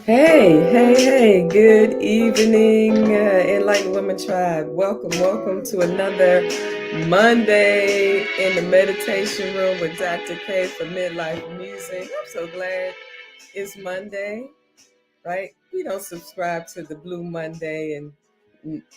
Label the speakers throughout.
Speaker 1: Hey, good evening, Enlightened Women Tribe. Welcome to another Monday in the meditation room with Dr. K for Midlife Music. I'm so glad it's Monday, right? We don't subscribe to the Blue Monday and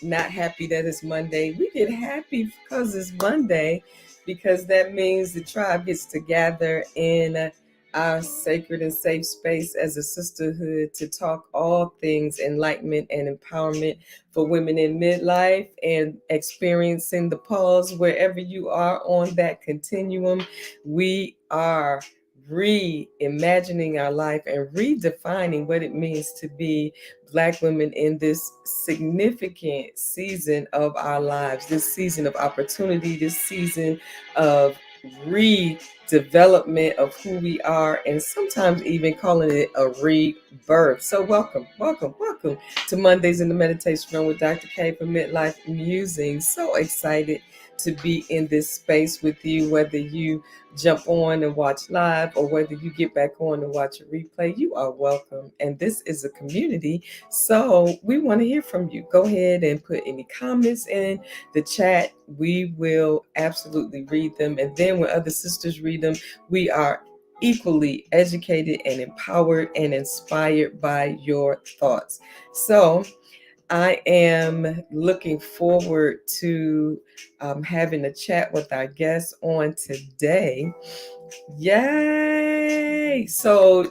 Speaker 1: not happy that it's Monday. We get happy because it's Monday because that means the tribe gets to gather in our sacred and safe space as a sisterhood to talk all things enlightenment and empowerment for women in midlife and experiencing the pause wherever you are on that continuum. We are reimagining our life and redefining what it means to be Black women in this significant season of our lives, this season of opportunity, this season of redevelopment of who we are, and sometimes even calling it a rebirth. So welcome to Mondays in the Meditation Room with Dr. K for Midlife Musing. So excited to be in this space with you, whether you jump on and watch live or whether you get back on and watch a replay. You are welcome. And this is a community, so we want to hear from you. Go ahead and put any comments in the chat. We will absolutely read them. And then when other sisters read them, we are equally educated and empowered and inspired by your thoughts. So I am looking forward to having a chat with our guests on today. Yay! So,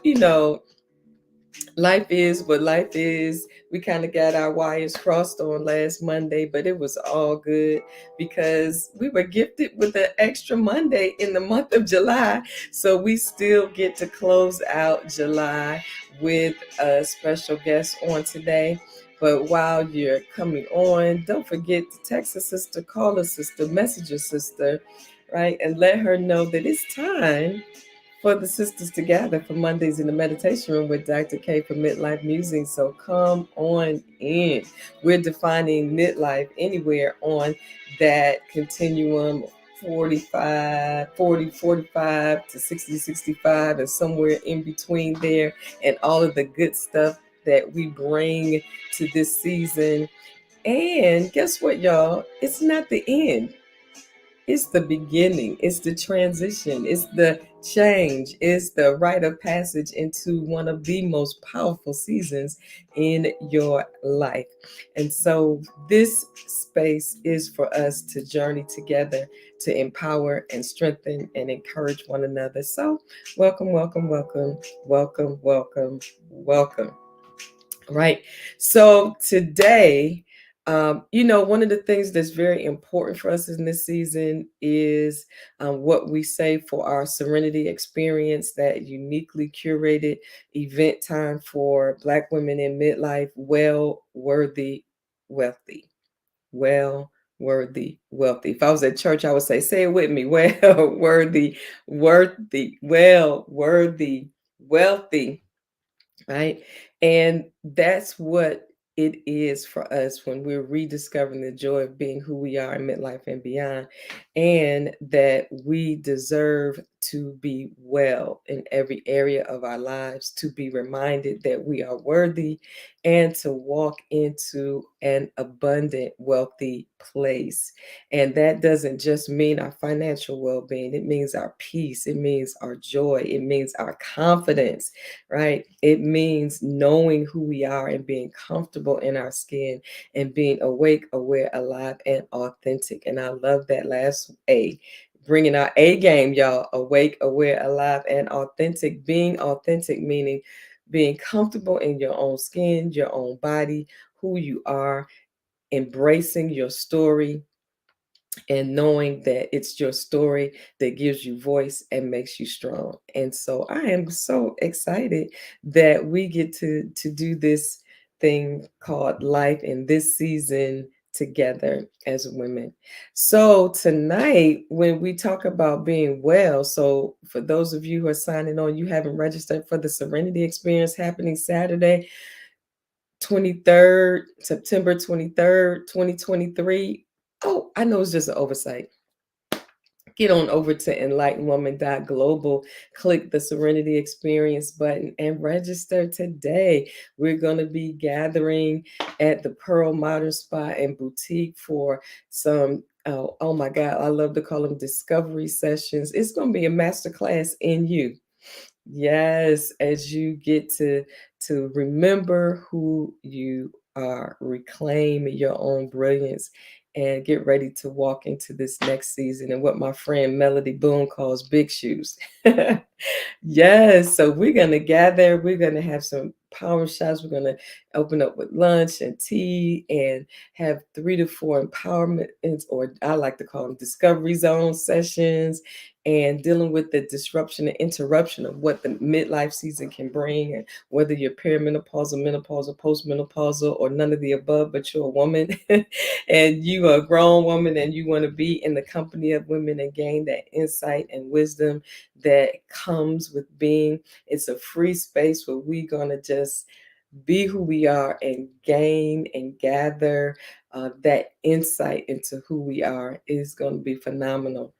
Speaker 1: life is what life is. We kind of got our wires crossed on last Monday, but it was all good because we were gifted with an extra Monday in the month of July. So we still get to close out July with a special guest on today. But while you're coming on, don't forget to text a sister, call a sister, message a sister, right? And let her know that it's time for the sisters to gather for Mondays in the Meditation Room with Dr. K for Midlife Musing. So come on in. We're defining midlife anywhere on that continuum 45 to 60, 65, and somewhere in between there, and all of the good stuff that we bring to this season. And guess what, y'all? It's not the end. It's the beginning, it's the transition, it's the change, it's the rite of passage into one of the most powerful seasons in your life. And so this space is for us to journey together to empower and strengthen and encourage one another. So welcome. Right. So today, one of the things that's very important for us in this season is what we say for our Serenity Experience, that uniquely curated event time for Black women in midlife, worthy, wealthy. Well, worthy, wealthy. If I was at church, I would say it with me. Well, worthy, worthy, wealthy. Right. And that's what it is for us when we're rediscovering the joy of being who we are in midlife and beyond, and that we deserve to be well in every area of our lives, to be reminded that we are worthy, and to walk into an abundant, wealthy place. And that doesn't just mean our financial well-being, it means our peace, it means our joy, it means our confidence, right? It means knowing who we are and being comfortable in our skin and being awake, aware, alive, and authentic. And I love that last A, bringing our A game, y'all. Awake, aware, alive, and authentic. Being authentic meaning being comfortable in your own skin, your own body, who you are, embracing your story, and knowing that it's your story that gives you voice and makes you strong. And so I am so excited that we get to do this thing called life in this season together as women. So tonight, when we talk about being well, so for those of you who are signing on, you haven't registered for the Serenity Experience happening Saturday, 23rd, September 23rd, 2023. Oh, I know it's just an oversight. get on over to enlightenedwoman.global, click the Serenity Experience button, and register today. We're going to be gathering at the Pearl Modern Spa and Boutique for some. Oh my God, I love to call them discovery sessions. It's going to be a masterclass in you. Yes, as you get to remember who you are, reclaim your own brilliance, and get ready to walk into this next season and what my friend Melody Boone calls big shoes. Yes, so we're gonna gather, we're gonna have some power shots, we're gonna open up with lunch and tea and have 3 to 4 empowerment or I like to call them discovery zone sessions and dealing with the disruption and interruption of what the midlife season can bring, and whether you're perimenopausal, menopausal, postmenopausal, or none of the above, but you're a woman and you are a grown woman and you want to be in the company of women and gain that insight and wisdom that comes with being. It's a free space where we're going to just be who we are and gain and gather that insight into who we are. Is going to be phenomenal.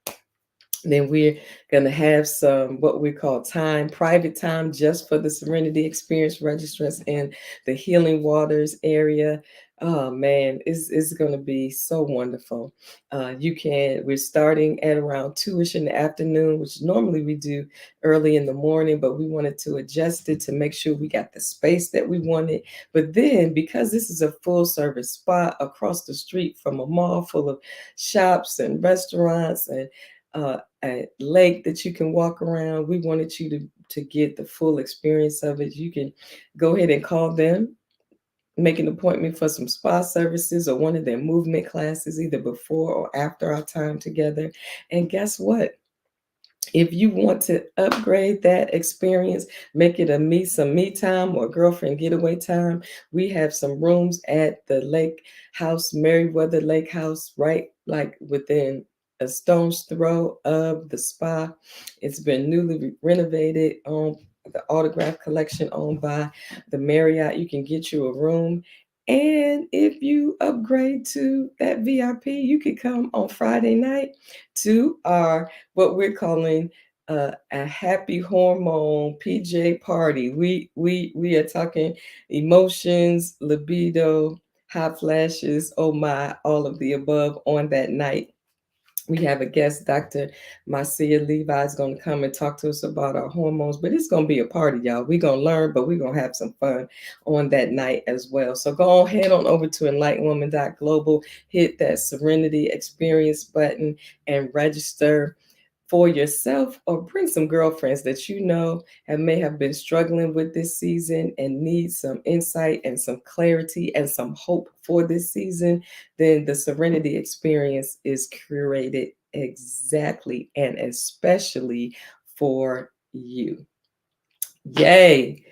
Speaker 1: Then we're going to have some what we call private time just for the Serenity Experience registrants in the Healing Waters area. Oh man, it's going to be so wonderful. We're starting at around 2ish in the afternoon, which normally we do early in the morning, but we wanted to adjust it to make sure we got the space that we wanted. But then, because this is a full service spot across the street from a mall full of shops and restaurants and a lake that you can walk around. We wanted you to get the full experience of it. You can go ahead and call them, make an appointment for some spa services or one of their movement classes, either before or after our time together. And guess what? If you want to upgrade that experience, make it some me time or girlfriend getaway time, we have some rooms at the Lake House, Meriwether Lake House, right like within a stone's throw of the spa. It's been newly renovated on the autograph collection owned by the Marriott. You can get you a room. And if you upgrade to that VIP, you could come on Friday night to our what we're calling a happy hormone PJ party. We are talking emotions, libido, hot flashes, oh my, all of the above on that night. We have a guest, Dr. Marcia Levi, is going to come and talk to us about our hormones, but it's going to be a party, y'all. We're going to learn, but we're going to have some fun on that night as well. So go head on over to enlightenedwoman.global, hit that Serenity Experience button and register for yourself, or bring some girlfriends that you know may have been struggling with this season and need some insight and some clarity and some hope for this season. Then the Serenity Experience is curated exactly and especially for you. Yay.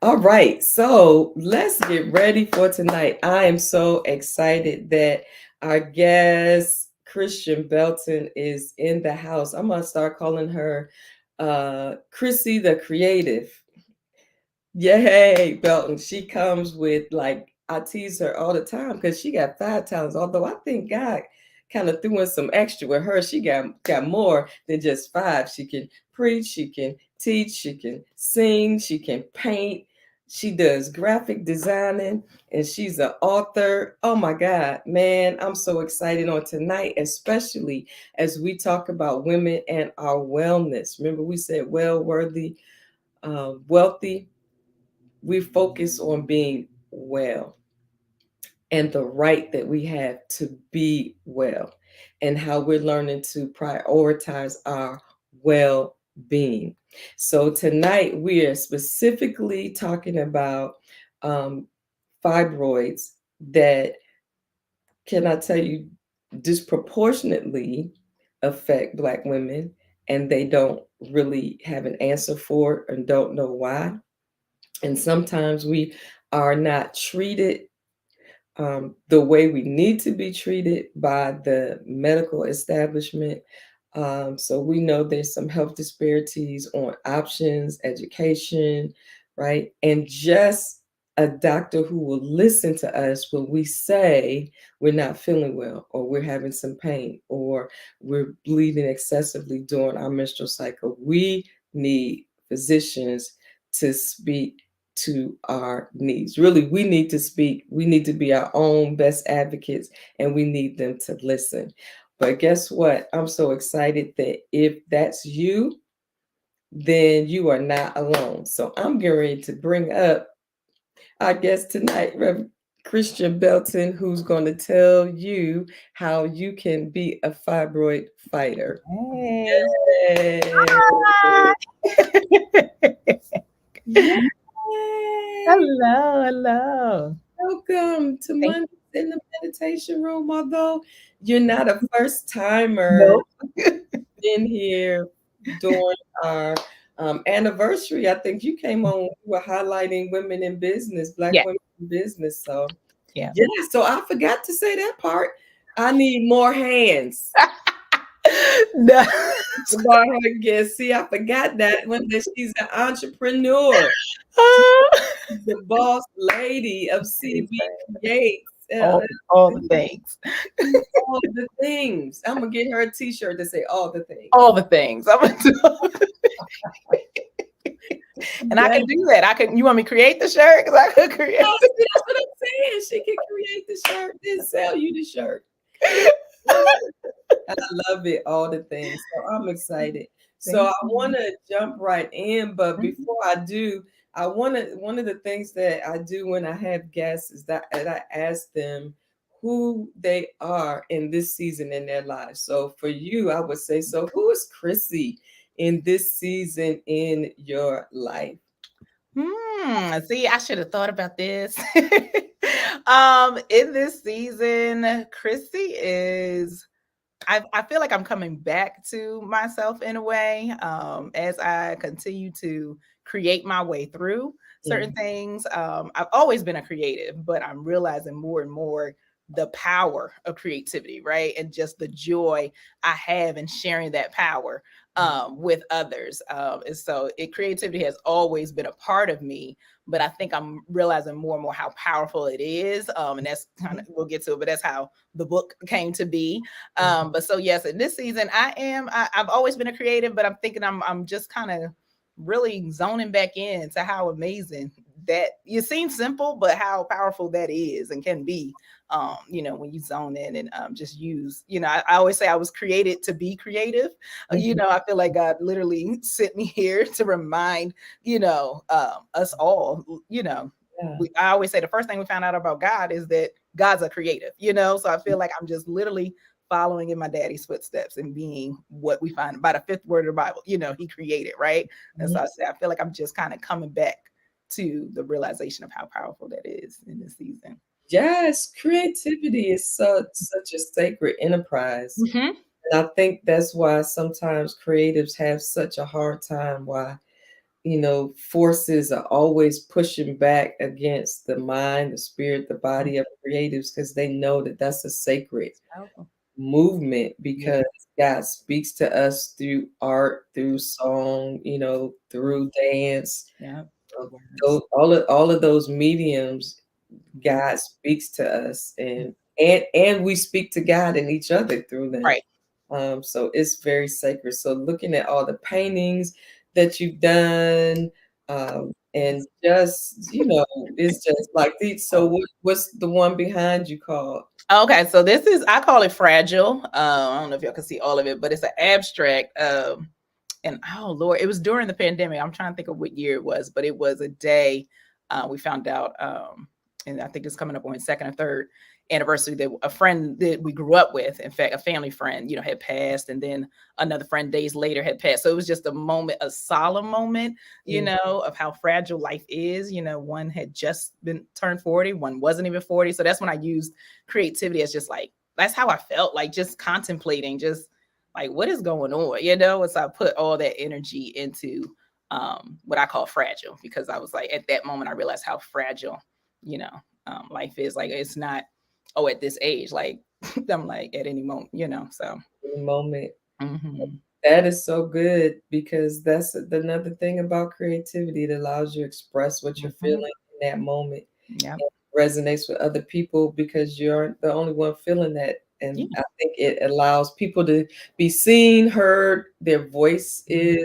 Speaker 1: All right, so let's get ready for tonight. I am so excited that our guest, Christian Belton, is in the house. I'm going to start calling her Chrissy the Creative. Yay, Belton. She comes with, like, I tease her all the time because she got 5 talents. Although I think God kind of threw in some extra with her. She got more than just 5. She can preach, she can teach, she can sing, she can paint. She does graphic designing and she's an author. Oh my God, man, I'm so excited on tonight, especially as we talk about women and our wellness. Remember, we said wealthy. We focus on being well and the right that we have to be well, and how we're learning to prioritize our well being. So, tonight we are specifically talking about um, fibroids that, can I tell you, disproportionately affect Black women, and they don't really have an answer for it and don't know why. And sometimes we are not treated the way we need to be treated by the medical establishment. So we know there's some health disparities on options, education, right? And just a doctor who will listen to us when we say we're not feeling well, or we're having some pain, or we're bleeding excessively during our menstrual cycle. We need physicians to speak to our needs. Really, we need to speak. We need to be our own best advocates, and we need them to listen. But guess what? I'm so excited that if that's you, then you are not alone. So I'm getting ready to bring up our guest tonight, Reverend Christian Belton, who's going to tell you how you can be a fibroid fighter.
Speaker 2: Hey.
Speaker 1: Yay!
Speaker 2: Hi.
Speaker 1: Yay!
Speaker 2: Hello, hello.
Speaker 1: Welcome to
Speaker 2: Thank
Speaker 1: Mondays in the Meditation Room. Although you're not a first timer
Speaker 2: you.
Speaker 1: in here during our anniversary. I think you came on when we were highlighting women in business, Black
Speaker 2: Yeah,
Speaker 1: women in business. So,
Speaker 2: yeah.
Speaker 1: yeah, so I forgot to say that part. I need more hands.
Speaker 2: No.
Speaker 1: Bar her again. See, I forgot that one that she's an entrepreneur. She's the boss lady of CB Creates.
Speaker 2: all the things.
Speaker 1: All the things. I'm gonna get her a T-shirt to say all the things.
Speaker 2: All the things. I'm gonna do. And I
Speaker 1: Yes.
Speaker 2: can do that. I can. You want me to create the shirt? Because I could create.
Speaker 1: Oh, see, that's what I'm saying. She can create the shirt, then sell you the shirt. I love it, all the things. So I'm excited. So
Speaker 2: Thank
Speaker 1: I want
Speaker 2: you.
Speaker 1: to jump right in, but
Speaker 2: Mhm.
Speaker 1: before I do, I want to. One of the things that I do when I have guests is that I ask them who they are in this season in their lives. So for you, I would say, so who is Chrissy in this season in your life?
Speaker 2: See, I should have thought about this. In this season, Chrissy is I feel like I'm coming back to myself in a way, as I continue to create my way through certain
Speaker 1: Mhm.
Speaker 2: things. I've always been a creative, but I'm realizing more and more the power of creativity, right? And just the joy I have in sharing that power with others. And so creativity has always been a part of me, but I think I'm realizing more and more how powerful it is. And that's kind of, we'll get to it, but that's how the book came to be. But so yes, in this season, I've always been a creative, but I'm thinking I'm just kind of really zoning back in to how amazing that it seems simple, but how powerful that is and can be. When you zone in and just use, I always say I was created to be creative.
Speaker 1: Mhm.
Speaker 2: I feel like God literally sent me here to remind, us all,
Speaker 1: Yeah.
Speaker 2: I always say the first thing we found out about God is that God's a creative, so I feel like I'm just literally following in my daddy's footsteps and being what we find by the fifth word of the Bible, he created, right? And so I feel like I'm just kind of coming back to the realization of how powerful that is in this season.
Speaker 1: Yes, creativity is such a sacred enterprise.
Speaker 2: Mm-hmm.
Speaker 1: And I think that's why sometimes creatives have such a hard time, why, forces are always pushing back against the mind, the spirit, the body of creatives, because they know that that's a sacred
Speaker 2: Powerful.
Speaker 1: movement,
Speaker 2: Yeah.
Speaker 1: because God speaks to us through art, through song, through dance.
Speaker 2: Yeah.
Speaker 1: uh,
Speaker 2: Words.
Speaker 1: all of those mediums, God speaks to us, and we speak to God and each other through them.
Speaker 2: Right.
Speaker 1: So it's very sacred. So looking at all the paintings that you've done, and just it's just like these. So what's the one behind you called?
Speaker 2: Okay, so this is I call it fragile. I don't know if y'all can see all of it, but it's an abstract. And oh Lord, it was during the pandemic. I'm trying to think of what year it was, but it was a day we found out, and I think it's coming up on his second or third anniversary, that a friend that we grew up with, in fact, a family friend, had passed, and then another friend days later had passed. So it was just a moment, a solemn moment,
Speaker 1: Mm.
Speaker 2: of how fragile life is. One had just been turned 40, one wasn't even 40. So that's when I used creativity as just like that's how I felt, like just contemplating, just like what is going on, and so I put all that energy into what I call fragile, because I was like, at that moment I realized how fragile you know life is. Like, it's not, oh, at this age, like I'm like at any moment, so
Speaker 1: In the moment.
Speaker 2: mhm.
Speaker 1: That is so good, because that's another thing about creativity. It allows you to express what you're
Speaker 2: Mhm.
Speaker 1: feeling in that moment
Speaker 2: Yeah.
Speaker 1: and resonates with other people because you're the only one feeling that. And
Speaker 2: Yeah.
Speaker 1: I think it allows people to be seen, heard, their voice
Speaker 2: Mhm.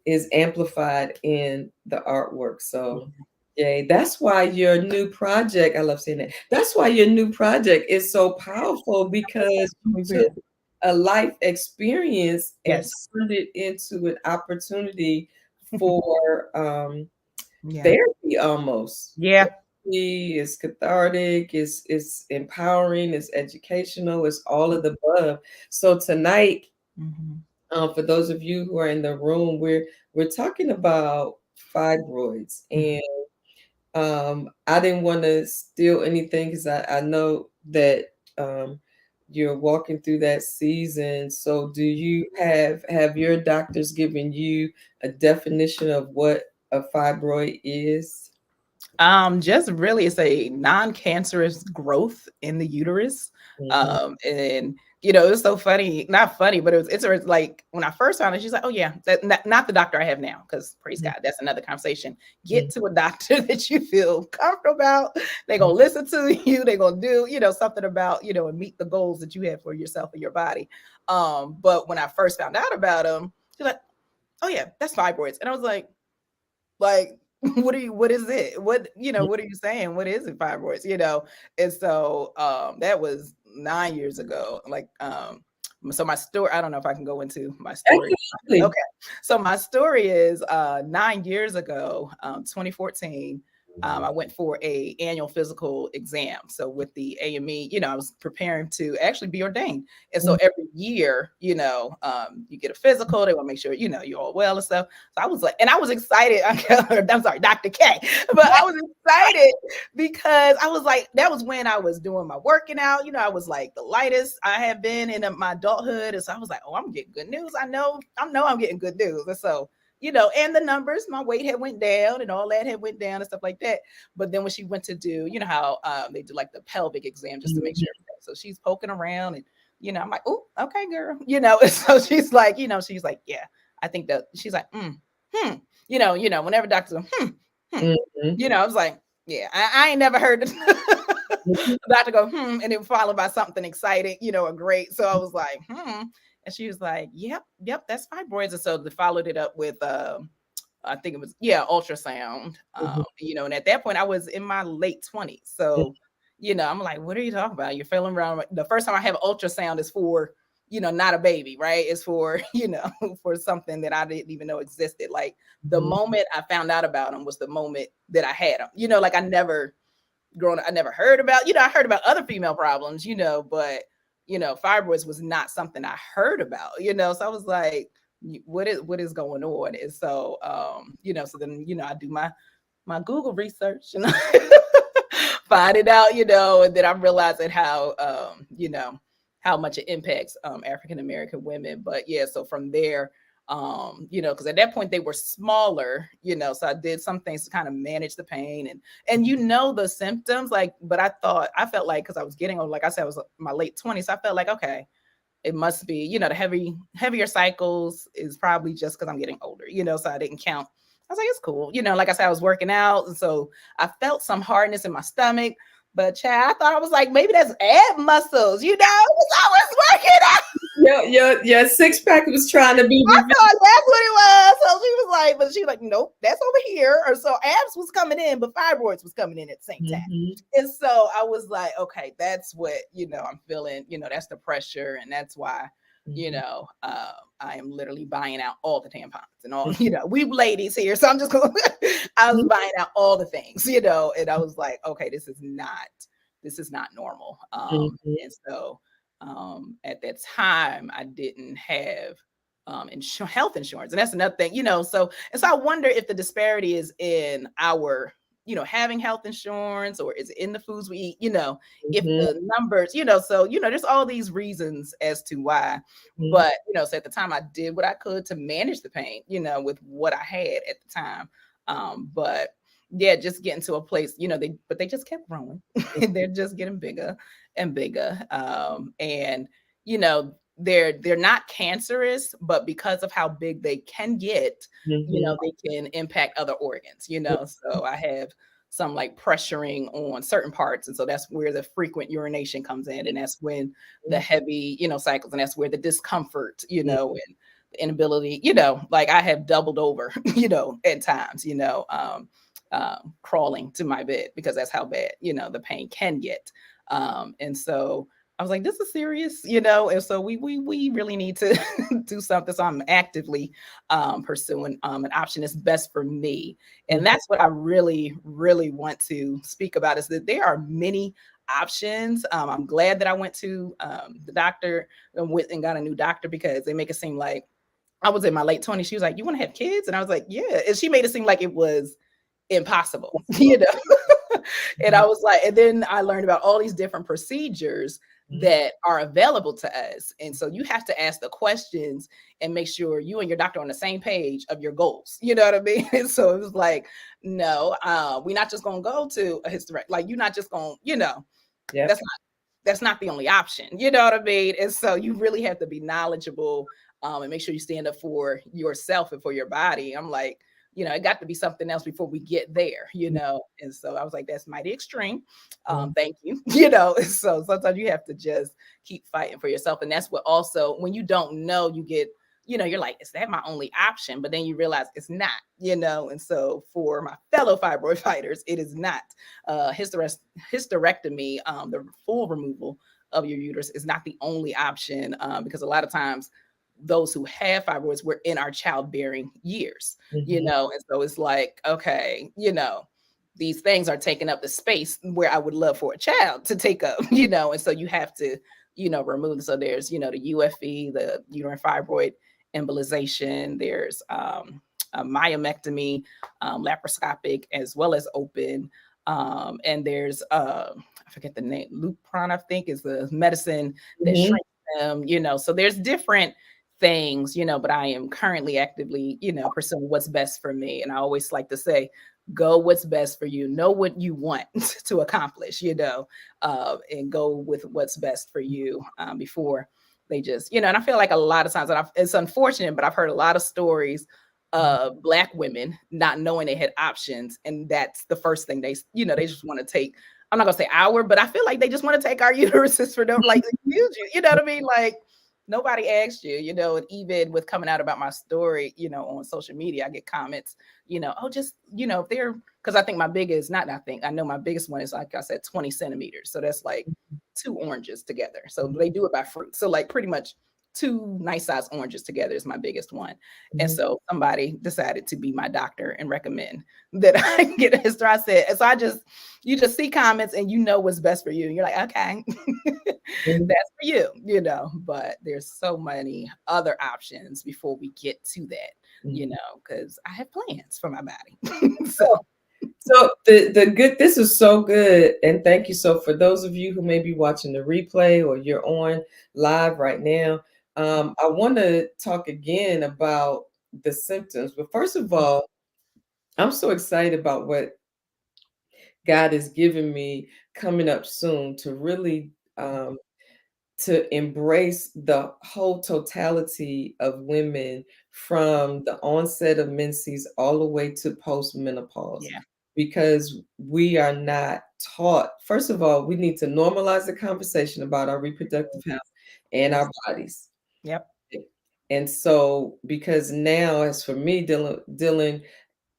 Speaker 1: is amplified in the artwork. So,
Speaker 2: Yeah.
Speaker 1: yay. That's why your new project, I love saying that. That's why your new project is so powerful because you
Speaker 2: We
Speaker 1: took
Speaker 2: will.
Speaker 1: a life experience and
Speaker 2: Yes.
Speaker 1: turned it into an opportunity for
Speaker 2: Yeah.
Speaker 1: therapy almost.
Speaker 2: Yeah.
Speaker 1: Therapy is cathartic, it's empowering, it's educational, it's all of the above. So tonight,
Speaker 2: Mhm.
Speaker 1: for those of you who are in the room, we're talking about fibroids,
Speaker 2: Mhm.
Speaker 1: and I didn't want to steal anything because I know that um, you're walking through that season. So, do you have your doctors given you a definition of what a fibroid is?
Speaker 2: Just really, it's a non-cancerous growth in the uterus.
Speaker 1: Hmm.
Speaker 2: And it was so funny, not funny, but it's like when I first found it, she's like, "Oh yeah, that not the doctor I have now," because praise God, that's another conversation. Get to a doctor that you feel comfortable about. They're gonna listen to you. They're gonna do something about and meet the goals that you have for yourself and your body. But when I first found out about them, she's like, "Oh yeah, that's fibroids," and I was like, what is it? What are you saying? What is it, fibroids? And so that was 9 years ago. So my story, I don't know if I can go into my story.
Speaker 1: Absolutely.
Speaker 2: Okay. So my story is 9 years ago, 2014. I went for a annual physical exam. So with the AME, I was preparing to actually be ordained. And so every year, you get a physical. They want to make sure, you're all well and stuff. So I was like, and I was excited. I'm sorry, Dr. K, but I was excited because I was like, that was when I was doing my working out. I was like the lightest I have been in my adulthood. And so I was like, oh, I'm getting good news. I know I'm getting good news. And so, and the numbers, my weight had went down and all that had went down and stuff like that. But then when she went to do, how they do like the pelvic exam just to make sure. So she's poking around and, I'm like, oh, okay, girl. And so she's like, yeah, I think that she's like, whenever doctors go,
Speaker 1: Mhm.
Speaker 2: I was like, yeah, I ain't never heard the doctor go, and then followed by something exciting, or great. So I was like, and she was like, yep, that's fibroids. And so they followed it up with, I think it was, ultrasound,
Speaker 1: Mhm.
Speaker 2: and at that point I was in my late 20s. So, I'm like, what are you talking about? You're feeling around. The first time I have ultrasound is for, not a baby, right? It's for, for something that I didn't even know existed. Like the
Speaker 1: Mhm.
Speaker 2: moment I found out about them was the moment that I had them, like I never grown up, I never heard about, I heard about other female problems, but, fibroids was not something I heard about, so I was like, what is going on? And so, so then, I do my Google research and find it out, and then I'm realizing how, how much it impacts African American women. But yeah, so from there, because at that point they were smaller, so I did some things to kind of manage the pain and the symptoms, like, but I felt like because I was getting old, like I said, I was in my late 20s, I felt like, okay, it must be, the heavier cycles is probably just because I'm getting older, so I didn't count. I was like, it's cool. Like I said, I was working out. And so I felt some hardness in my stomach. But Chad, I thought I was like, maybe that's ab muscles, because I was working out.
Speaker 1: Your six pack was trying to be
Speaker 2: I
Speaker 1: revealed.
Speaker 2: thought that's what it was. So she was like, but she was like, nope, that's over here. Or so abs was coming in, but fibroids was coming in at the same time.
Speaker 1: Mhm.
Speaker 2: And so I was like, okay, that's what, I'm feeling, that's the pressure. And that's why,
Speaker 1: Mhm.
Speaker 2: I am literally buying out all the tampons and all, we ladies here. So I'm just going, I was buying out all the things, and I was like, okay, this is not normal.
Speaker 1: Mhm.
Speaker 2: And so, at that time, I didn't have health insurance, and that's another thing, so I wonder if the disparity is in our, having health insurance, or is it in the foods we eat, if
Speaker 1: Mhm.
Speaker 2: the numbers, so there's all these reasons as to why.
Speaker 1: Mhm.
Speaker 2: But so at the time I did what I could to manage the pain, with what I had at the time. But yeah, just getting to a place, they just kept growing. They're just getting bigger and bigger. And they're not cancerous, but because of how big they can get,
Speaker 1: Mhm.
Speaker 2: they can impact other organs. So I have some like pressuring on certain parts. And so that's where the frequent urination comes in. And that's when the heavy, cycles, and that's where the discomfort, and the inability, like I have doubled over, at times, crawling to my bed because that's how bad, the pain can get. And so I was like, this is serious, and so we really need to do something. So I'm actively pursuing an option that's best for me. And that's what I really, really want to speak about, is that there are many options. I'm glad that I went to the doctor and went and got a new doctor, because they make it seem like I was in my late 20s. She was like, you want to have kids? And I was like, yeah. And she made it seem like it was impossible, And I was like, and then I learned about all these different procedures that are available to us. And so you have to ask the questions and make sure you and your doctor are on the same page of your goals. You know what I mean? And so it was like, no, we're not just going to go to a hysterectomy. Like, you're not just going,
Speaker 1: Yep.
Speaker 2: that's not the only option. You know what I mean? And so you really have to be knowledgeable, and make sure you stand up for yourself and for your body. I'm like, it got to be something else before we get there, And so I was like, that's mighty extreme. Thank you. So sometimes you have to just keep fighting for yourself. And that's what also, when you don't know, you get, you're like, is that my only option? But then you realize it's not, And so for my fellow fibroid fighters, it is not. Hysterectomy, the full removal of your uterus, is not the only option, because a lot of times those who have fibroids were in our childbearing years, and so it's like, okay, these things are taking up the space where I would love for a child to take up, and so you have to, remove. So there's, the UFE, the uterine fibroid embolization, there's a myomectomy, laparoscopic as well as open, and there's I forget the name, Lupron, I think, is the medicine that shrinks them, so there's different things, but I am currently actively, pursuing what's best for me. And I always like to say, go what's best for you, know what you want to accomplish, and go with what's best for you, before they just, and I feel like a lot of times, and it's unfortunate, but I've heard a lot of stories of Black women not knowing they had options. And that's the first thing they just want to take. I'm not gonna say our, but I feel like they just want to take our uteruses for no, like, excuse you, you know what I mean? Like, nobody asked you, and even with coming out about my story, on social media, I get comments, oh, just, if they're, because I think my biggest, I know my biggest one is, like I said, 20 centimeters. So that's like 2 oranges together. So they do it by fruit. So like pretty much 2 nice size oranges together is my biggest one. And so somebody decided to be my doctor and recommend that I get a hysterectomy. I said, and so you just see comments and what's best for you. And you're like, okay, that's for you, but there's so many other options before we get to that, because I have plans for my body.
Speaker 1: So the good, this is so good. And thank you. So for those of you who may be watching the replay or you're on live right now, I want to talk again about the symptoms. But first of all, I'm so excited about what God has given me coming up soon to really to embrace the whole totality of women from the onset of menses all the way to postmenopause.
Speaker 2: Yeah.
Speaker 1: Because we are not taught. First of all, we need to normalize the conversation about our reproductive health and our bodies.
Speaker 2: Yep.
Speaker 1: And so, because now, as for me, dealing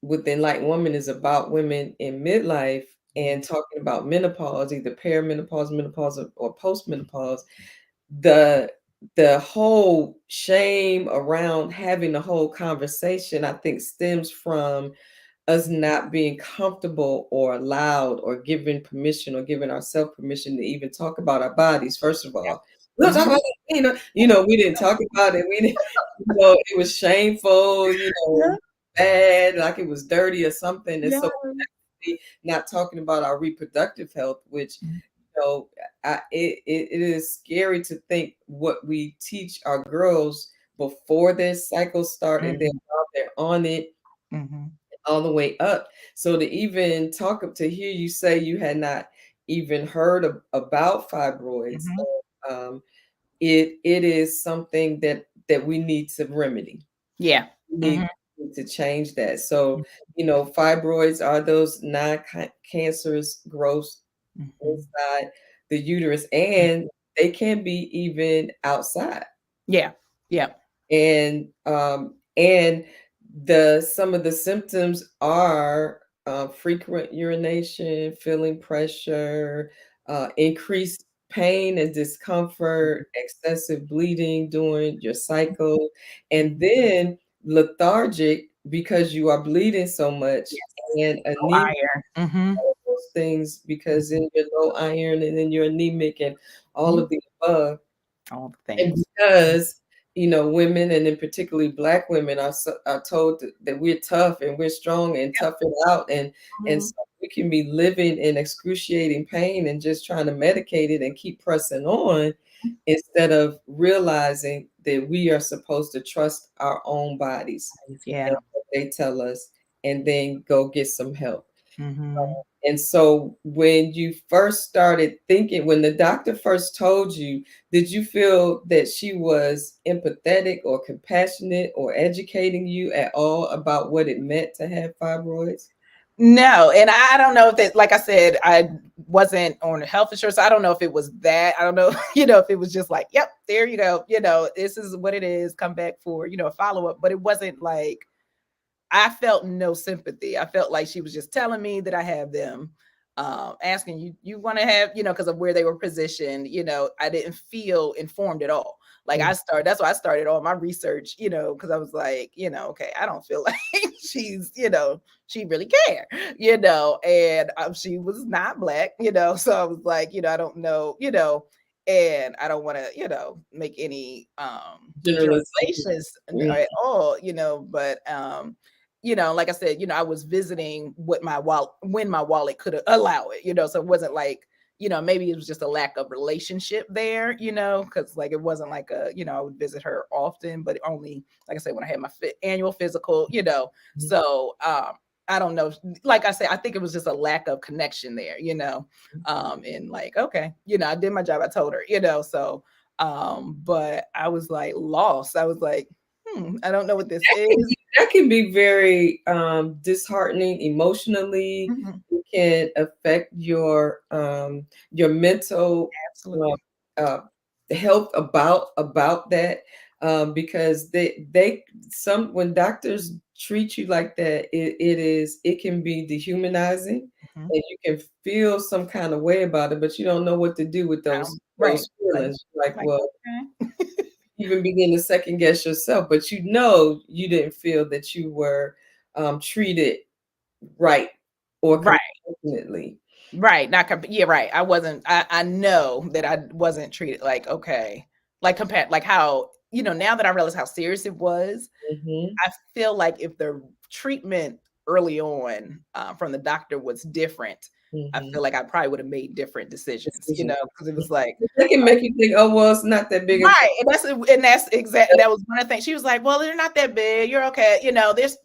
Speaker 1: with the Enlightened Woman is about women in midlife and talking about menopause, either perimenopause, menopause, or postmenopause. The whole shame around having the whole conversation, I think, stems from us not being comfortable or allowed or given permission or giving ourselves permission to even talk about our bodies. First of
Speaker 2: Yep.
Speaker 1: all, we don't talk about it, we didn't talk about it. We didn't, it was shameful,
Speaker 2: Yeah.
Speaker 1: bad, like it was dirty or something. And
Speaker 2: Yeah.
Speaker 1: so not talking about our reproductive health, which it is scary to think what we teach our girls before their cycles start and then while they're on it all the way up. So to even to hear you say you had not even heard about fibroids, it is something that we need to remedy.
Speaker 2: Yeah.
Speaker 1: We to change that. So,
Speaker 2: Mhm.
Speaker 1: fibroids are those non-cancerous growths
Speaker 2: Mhm.
Speaker 1: inside the uterus, and they can be even outside.
Speaker 2: Yeah. Yeah.
Speaker 1: And the some of the symptoms are frequent urination, feeling pressure, increased pain and discomfort, excessive bleeding during your cycle, and
Speaker 2: Mhm.
Speaker 1: then lethargic because you are bleeding so much,
Speaker 2: Yes.
Speaker 1: and
Speaker 2: No
Speaker 1: anemia,
Speaker 2: iron. Mhm.
Speaker 1: all those things because
Speaker 2: Mhm.
Speaker 1: then you're low iron and then you're anemic and all
Speaker 2: Mhm.
Speaker 1: of the above.
Speaker 2: All the
Speaker 1: And
Speaker 2: things.
Speaker 1: because, women and in particularly Black women are told that we're tough and we're strong and tough it out, and
Speaker 2: Mhm.
Speaker 1: so we can be living in excruciating pain and just trying to medicate it and keep pressing on instead of realizing that we are supposed to trust our own bodies and
Speaker 2: Yeah.
Speaker 1: what they tell us and then go get some help.
Speaker 2: Mhm.
Speaker 1: And so when you first started thinking, when the doctor first told you, did you feel that she was empathetic or compassionate or educating you at all about what it meant to have fibroids?
Speaker 2: No, and I don't know if that, like I said, I wasn't on health insurance. So I don't know if it was that. I don't know, if it was just like, yep, there you go. This is what it is. Come back for, a follow up. But it wasn't like I felt no sympathy. I felt like she was just telling me that I have them, asking you want to have, because of where they were positioned. I didn't feel informed at all. Like
Speaker 1: Mm,
Speaker 2: that's why I started all my research, because I was like, okay, I don't feel like she's, she really cared, and she was not Black, so I was like, I don't know, and I don't want to, make any
Speaker 1: generalization.
Speaker 2: generalizations
Speaker 1: Mm,
Speaker 2: at all, but like I said, I was visiting what my wallet when my wallet could allow it, so it wasn't like, maybe it was just a lack of relationship there, because like it wasn't like I would visit her often, but only, like I said, when I had my annual physical,
Speaker 1: mm,
Speaker 2: so I don't know. Like I said, I think it was just a lack of connection there, and like, okay, I did my job. I told her, so, but I was like lost. I was like, I don't know what this is.
Speaker 1: that can be very disheartening emotionally.
Speaker 2: Mhm.
Speaker 1: It can affect your mental uh,
Speaker 2: Absolutely.
Speaker 1: uh, health about that, because they some when doctors treat you like that, it can be dehumanizing,
Speaker 2: Mhm.
Speaker 1: and you can feel some kind of way about it, but you don't know what to do with
Speaker 2: Right.
Speaker 1: those feelings. Like,
Speaker 2: Like,
Speaker 1: well,
Speaker 2: okay.
Speaker 1: even begin to second guess yourself, but you didn't feel that you were treated right or
Speaker 2: Right.
Speaker 1: compassionately.
Speaker 2: Right. Not yeah, right. I know that I wasn't treated like, okay. Like compared like how, now that I realize how serious it was,
Speaker 1: Mhm,
Speaker 2: I feel like if the treatment early on, from the doctor was different, I
Speaker 1: mhm.
Speaker 2: feel like I probably would have made different decisions,
Speaker 1: Decision.
Speaker 2: because it was like,
Speaker 1: They can make you think, "Oh, well, it's not that big of
Speaker 2: right, and that's exact that was one of the things. She was like, "Well, they're not that big. You're okay.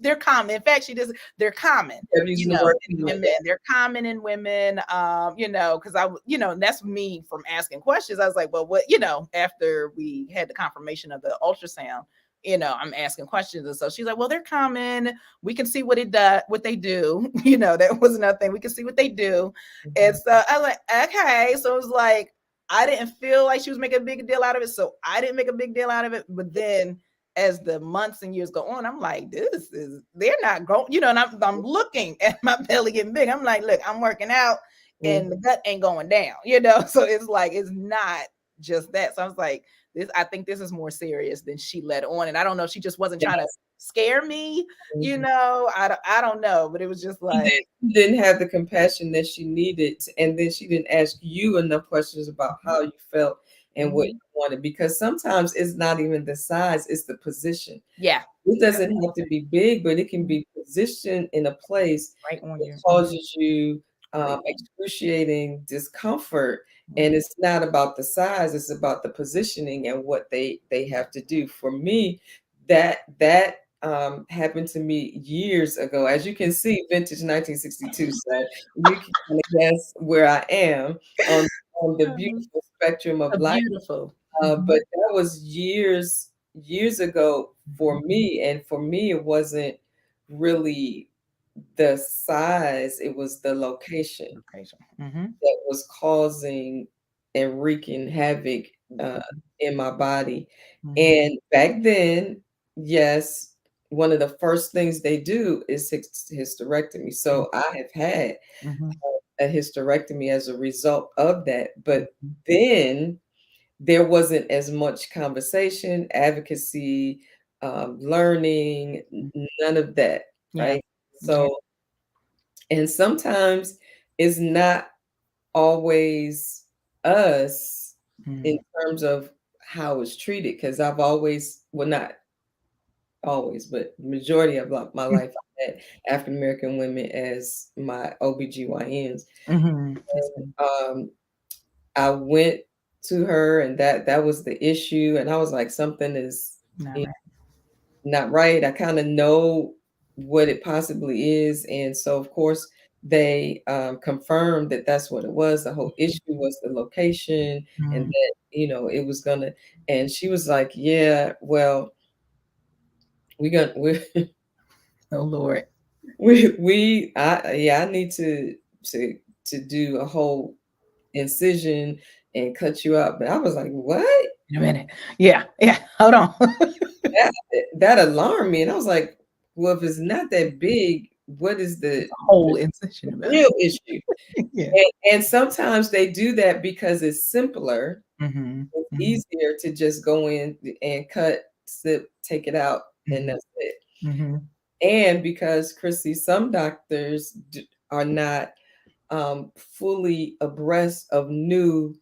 Speaker 2: They're common. In fact, she does. They're common.
Speaker 1: a." I'm using the word
Speaker 2: In
Speaker 1: like
Speaker 2: women.
Speaker 1: that.
Speaker 2: They're common in women. Because and that's me from asking questions. I was like, well, what, after we had the confirmation of the ultrasound, I'm asking questions, and so she's like, well, they're common. We can see what it does, what they do. That was nothing. We can see what they do, and
Speaker 1: Mhm,
Speaker 2: so I was like, okay. So it was like I didn't feel like she was making a big deal out of it, so I didn't make a big deal out of it. But then, as the months and years go on, I'm like, they're not growing, and I'm looking at my belly getting big. I'm like, look, I'm working out,
Speaker 1: mhm.
Speaker 2: and the gut ain't going down, So it's like it's not just that. So I was like, this. I think this is more serious than she let on, and I don't know. She just wasn't trying to
Speaker 1: Yes.
Speaker 2: scare me,
Speaker 1: Mhm.
Speaker 2: I don't know, but it was just like,
Speaker 1: She didn't have the compassion that she needed, and then she didn't ask you enough questions about how you felt and what you
Speaker 2: mhm.
Speaker 1: wanted, because sometimes it's not even the size, it's the position.
Speaker 2: Yeah,
Speaker 1: It
Speaker 2: yep,
Speaker 1: doesn't have to be big, but it can
Speaker 2: mhm.
Speaker 1: be positioned in a place
Speaker 2: Right on
Speaker 1: that
Speaker 2: you. Mhm.
Speaker 1: causes you
Speaker 2: Completely.
Speaker 1: excruciating discomfort. And
Speaker 2: Mhm.
Speaker 1: it's not about the size; it's about the positioning and what they have to do. For me, that happened to me years ago. As you can see, vintage 1962. So you can kind of guess where I am on the beautiful spectrum of life.
Speaker 2: Beautiful.
Speaker 1: But
Speaker 2: Mhm,
Speaker 1: that was years ago for
Speaker 2: mhm,
Speaker 1: me, and for me, it wasn't. really the size, it was the location
Speaker 2: Location. Mm-hmm.
Speaker 1: that was causing and wreaking havoc uh, in my body.
Speaker 2: Mm-hmm.
Speaker 1: And back then, yes, one of the first things they do is hysterectomy. So I have had
Speaker 2: Mm-hmm.
Speaker 1: a hysterectomy as a result of that. But
Speaker 2: Mm-hmm.
Speaker 1: then there wasn't as much conversation, advocacy, learning, none of that,
Speaker 2: Yeah.
Speaker 1: right?
Speaker 2: Yeah.
Speaker 1: So, and sometimes it's not always us
Speaker 2: Mm-hmm.
Speaker 1: in terms of how it's treated, because I've always, well, not always, but majority of my life, I had African American women as my OBGYNs.
Speaker 2: Mm-hmm.
Speaker 1: Um, I went to her, and that was the issue, and I was like, something is
Speaker 2: Not right.
Speaker 1: not right. I kind of know what it possibly is, and so of course they confirmed that that's what it was. The whole issue was the location, and
Speaker 2: Mm.
Speaker 1: that it was gonna. And she was like, "Yeah, well, we
Speaker 2: Oh Lord.
Speaker 1: I need to to do a whole incision and cut you up." But I was like, "What?"
Speaker 2: In a minute. Yeah. Yeah. Hold on.
Speaker 1: That that alarmed me, and I was like, "Well, if it's not that big, what is the
Speaker 2: Whole incision about
Speaker 1: real issue?"
Speaker 2: it. Yeah.
Speaker 1: And sometimes they do that because it's simpler.
Speaker 2: Mm-hmm.
Speaker 1: It's
Speaker 2: Mm-hmm.
Speaker 1: easier to just go in and cut, snip, take it out, and
Speaker 2: Mm-hmm.
Speaker 1: that's it.
Speaker 2: Mm-hmm.
Speaker 1: And because, Chrissy, some doctors are not fully abreast of new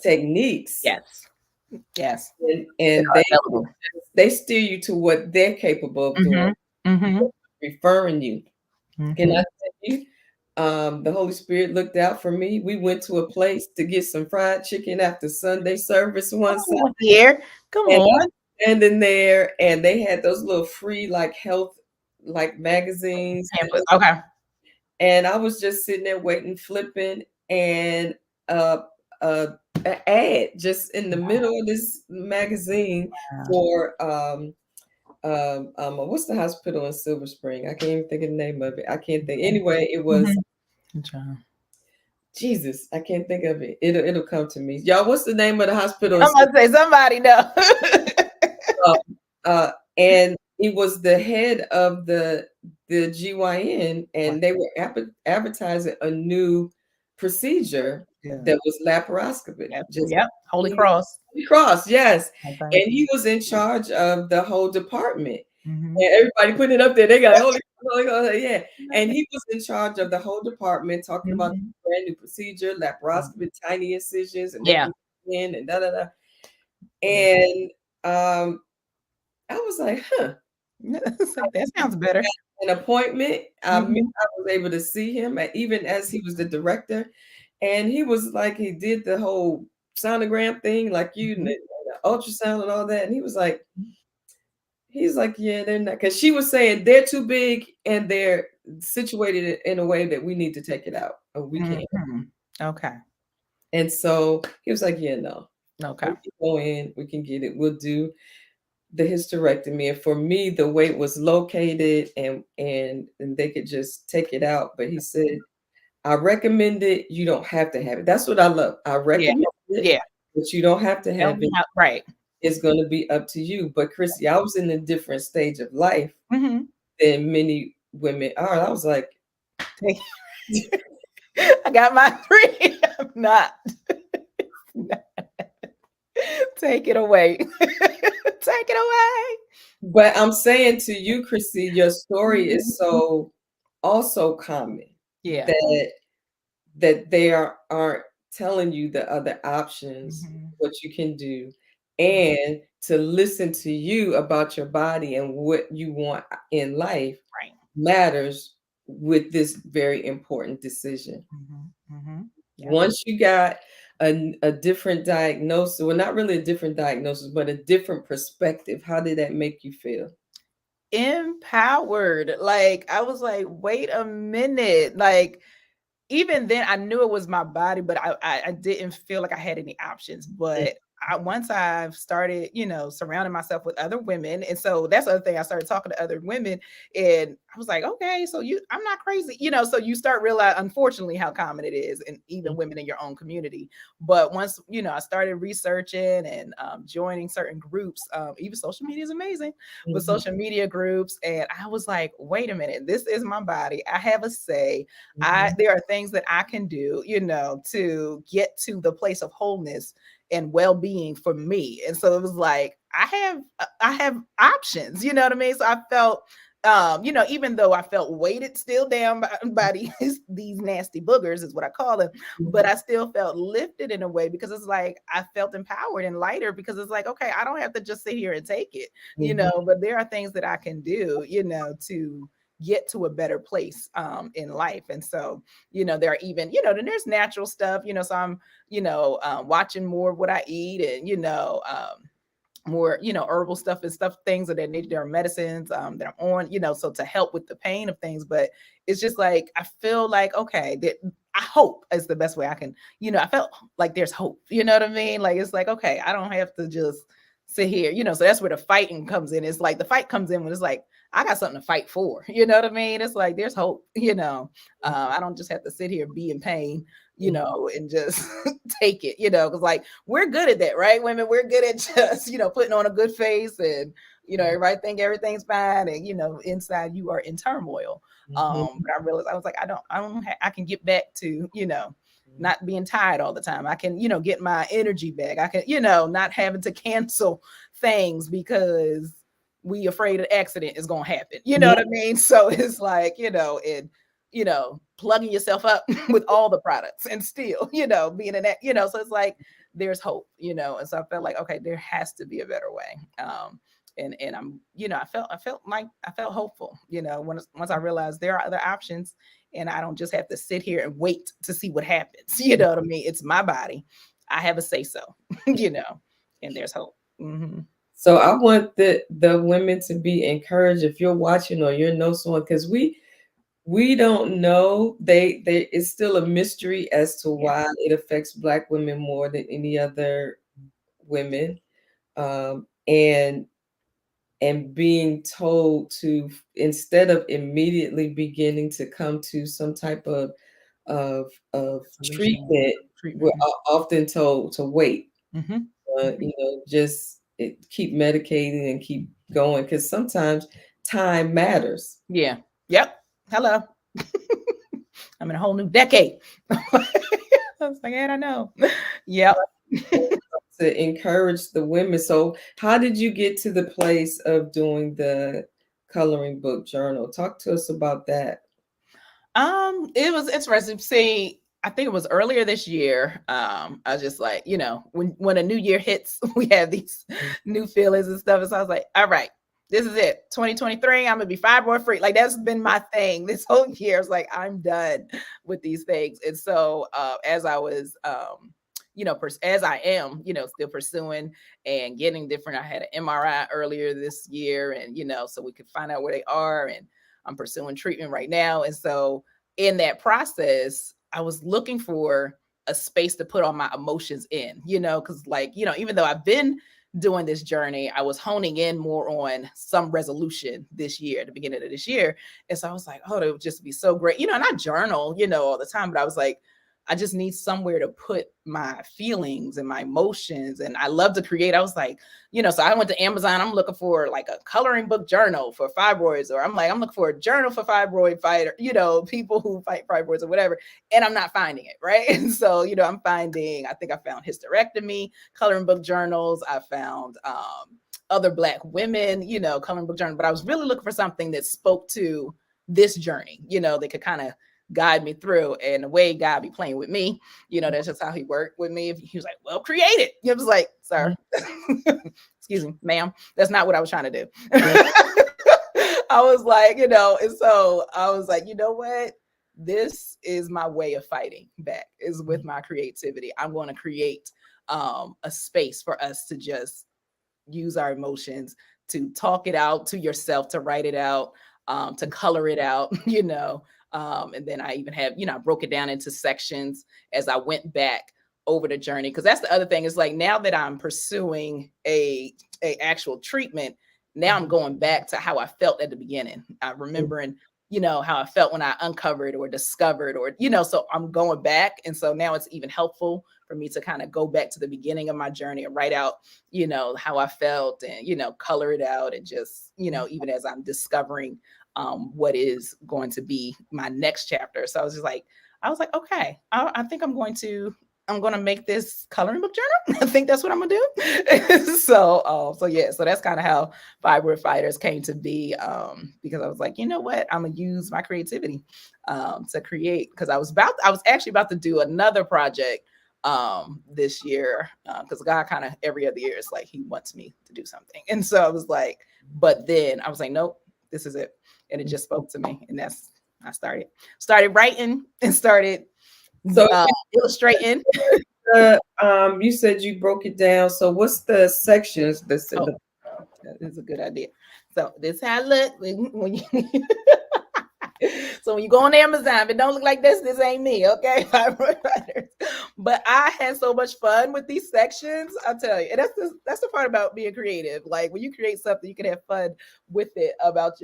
Speaker 1: techniques,
Speaker 2: Yes. Yes. They
Speaker 1: and
Speaker 2: are available.
Speaker 1: they steer you to what they're capable of doing,
Speaker 2: Mm-hmm. Mm-hmm.
Speaker 1: referring you. Can I
Speaker 2: Mm-hmm.
Speaker 1: tell you, the Holy Spirit looked out for me. We went to a place to get some fried chicken after Sunday service one Sunday,
Speaker 2: Come on here. Come
Speaker 1: and I was
Speaker 2: on.
Speaker 1: standing there, and they had those little free, like, health, like, magazines,
Speaker 2: Pamphlets. Okay.
Speaker 1: and I was just sitting there waiting, flipping, and uh, uh, a ad just in the middle of this magazine
Speaker 2: Wow.
Speaker 1: for what's the hospital in Silver Spring? I can't even think of the name of it. I can't think. Anyway, it was
Speaker 2: Mhm. Good job.
Speaker 1: Jesus. I can't think of it. It'll come to me. Y'all, what's the name of the hospital?
Speaker 2: I'm gonna say somebody know.
Speaker 1: Uh, and it was the head of the GYN, and they were advertising a new procedure
Speaker 2: Yeah.
Speaker 1: that was laparoscopy.
Speaker 2: Yep.
Speaker 1: Just
Speaker 2: Yep. Holy Cross.
Speaker 1: cross, yes.
Speaker 2: Okay.
Speaker 1: And he was in charge of the whole department.
Speaker 2: Mm-hmm.
Speaker 1: And everybody put it up there. They got holy Ghost, yeah. And he was in charge of the whole department, talking about
Speaker 2: Mm-hmm.
Speaker 1: the brand new procedure, laparoscopy, tiny incisions, and they
Speaker 2: Yeah.
Speaker 1: can go in and da da da.
Speaker 2: Yeah.
Speaker 1: And I was like, huh.
Speaker 2: It's like, that sounds better.
Speaker 1: An appointment. I
Speaker 2: Mhm.
Speaker 1: was able to see him, even as he was the director, and he was like, he did the whole sonogram thing, like you, and
Speaker 2: Mhm.
Speaker 1: the ultrasound and all that. And he's like, yeah, they're not, because she was saying they're too big and they're situated in a way that we need to take it out, or we can't.
Speaker 2: Mhm. Okay.
Speaker 1: And so he was like, yeah, no,
Speaker 2: Okay.
Speaker 1: we can go in, we can get it, we'll do the hysterectomy. And for me, the weight was located, and they could just take it out. But he said, I recommend it. You don't have to have it. That's what I love. I
Speaker 2: Yeah.
Speaker 1: recommend it,
Speaker 2: Yeah.
Speaker 1: but you don't have to
Speaker 2: Tell
Speaker 1: have
Speaker 2: me
Speaker 1: it.
Speaker 2: how. Right.
Speaker 1: It's going to be up to you. But Chrissy, I was in a different stage of life
Speaker 2: Mm-hmm.
Speaker 1: than many women are. I was like,
Speaker 2: I got my three. I'm not. Take it away. Take it away.
Speaker 1: but I'm saying to you, Chrissy, your story
Speaker 2: Mhm.
Speaker 1: is so also common
Speaker 2: Yeah.
Speaker 1: that they aren't telling you the other options,
Speaker 2: Mhm.
Speaker 1: what you can do, and to listen to you about your body and what you want in life
Speaker 2: Right.
Speaker 1: matters with this very important decision.
Speaker 2: Mhm. Mhm. Yeah.
Speaker 1: Once you got a different diagnosis, well, not really a different diagnosis, but a different perspective, how did that make you feel?
Speaker 2: Empowered. Like, I was like, wait a minute. Like, even then I knew it was my body, but I didn't feel like I had any options. But once I've started, surrounding myself with other women, and so that's the other thing. I started talking to other women, and I was like, okay, so I'm not crazy, So you start realizing, unfortunately, how common it is, and even women in your own community. But once I started researching and joining certain groups, even social media is amazing, with
Speaker 1: Mhm.
Speaker 2: social media groups, and I was like, wait a minute, this is my body. I have a say.
Speaker 1: Mhm.
Speaker 2: There are things that I can do, to get to the place of wholeness and well-being for me. And so it was like I have options, you know what I mean? So I felt even though I felt weighted still down by these nasty boogers, is what I call them, but
Speaker 1: Mhm.
Speaker 2: I still felt lifted in a way, because it's like I felt empowered and lighter, because it's like, okay, I don't have to just sit here and take it,
Speaker 1: Mhm.
Speaker 2: but there are things that I can do, to get to a better place in life. And so, there are even, then there's natural stuff, so I'm, watching more of what I eat, and, more, herbal stuff and stuff, things that they need, there are medicines that I'm on, so to help with the pain of things. But it's just like, I feel like, okay, that I hope is the best way I can, I felt like there's hope, you know what I mean? Like, it's like, okay, I don't have to just sit here, so that's where the fighting comes in. It's like the fight comes in when it's like, I got something to fight for, you know what I mean? It's like, there's hope, I don't just have to sit here, be in pain,
Speaker 1: Mhm.
Speaker 2: and just take it, because like, we're good at that, right? Women, we're good at just, putting on a good face, and, everybody think everything's fine. And, inside you are in turmoil.
Speaker 1: Mhm.
Speaker 2: But I realized, I was like, I can get back to, not being tired all the time. I can, get my energy back. I can, not having to cancel things because we afraid an accident is going to happen. You know
Speaker 1: Yeah.
Speaker 2: what I mean? So it's like, and, plugging yourself up with all the products, and still, being in that, so it's like, there's hope, and so I felt like, okay, there has to be a better way. And I'm, I felt hopeful, once I realized there are other options, and I don't just have to sit here and wait to see what happens. You know what I mean? It's my body. I have a say so, and there's hope. Hmm.
Speaker 1: So I want the women to be encouraged, if you're watching or you know someone, because we don't know. They It's still a mystery as to
Speaker 2: Yeah.
Speaker 1: why it affects Black women more than any other women. And being told to, instead of immediately beginning to come to some type of
Speaker 2: Solution
Speaker 1: treatment, we're
Speaker 2: treatment.
Speaker 1: often told to wait.
Speaker 2: Hmm. Hmm.
Speaker 1: Just keep medicating and keep going, because sometimes time matters.
Speaker 2: Yeah. Yep. Hello. I'm in a whole new decade. I was like, I don't know. Yep.
Speaker 1: To encourage the women. So, how did you get to the place of doing the coloring book journal? Talk to us about that.
Speaker 2: It was interesting. See, I think it was earlier this year. I was just like, when a new year hits, we have these new feelings and stuff. And so I was like, all right, this is it. 2023, I'm gonna be fibroid free. Like, that's been my thing this whole year. I was like, I'm done with these things. And so as I was as I am, still pursuing and getting different. I had an MRI earlier this year, and so we could find out where they are. And I'm pursuing treatment right now. And so in that process, I was looking for a space to put all my emotions in, because like, even though I've been doing this journey, I was honing in more on some resolution this year, at the beginning of this year. And so I was like, oh, it would just be so great, and I journal, all the time, but I was like, I just need somewhere to put my feelings and my emotions. And I love to create. I was like, so I went to Amazon. I'm looking for like a coloring book journal for fibroids, or I'm looking for a journal for Fibroid Fighter, people who fight fibroids or whatever. And I'm not finding it. Right. And so, I think I found hysterectomy, coloring book journals. I found, other Black women, coloring book journal, but I was really looking for something that spoke to this journey, that could kind of guide me through. And the way God be playing with me, that's just how he worked with me. He was like, well, create it. It was like, sir, excuse me, ma'am, that's not what I was trying to do. I was like, and so I was like, you know what? This is my way of fighting back, is with my creativity. I'm going to create a space for us to just use our emotions, to talk it out to yourself, to write it out, to color it out, and then I even have, I broke it down into sections as I went back over the journey. Because that's the other thing, is like, now that I'm pursuing a actual treatment, now I'm going back to how I felt at the beginning. I remembering, how I felt when I uncovered or discovered, or, so I'm going back. And so now it's even helpful for me to kind of go back to the beginning of my journey and write out, how I felt, and, color it out, and just, even as I'm discovering what is going to be my next chapter. So I was like, okay, I think I'm going to make this coloring book journal. I think that's what I'm gonna do. So that's kind of how Fibroid Fighters came to be. Because I was like, you know what, I'm gonna use my creativity to create. Because I was actually about to do another project this year, because God kind of every other year is like he wants me to do something. And so I was like, but then I was like, nope, this is it. And it just spoke to me. And I started writing and started illustrating.
Speaker 1: You said you broke it down. So what's the sections?
Speaker 2: That is a good idea. So this is how it look when you so when you go on Amazon, if it don't look like this ain't me, okay? But I had so much fun with these sections, I'll tell you. And that's the part about being creative. Like, when you create something, you can have fun with it about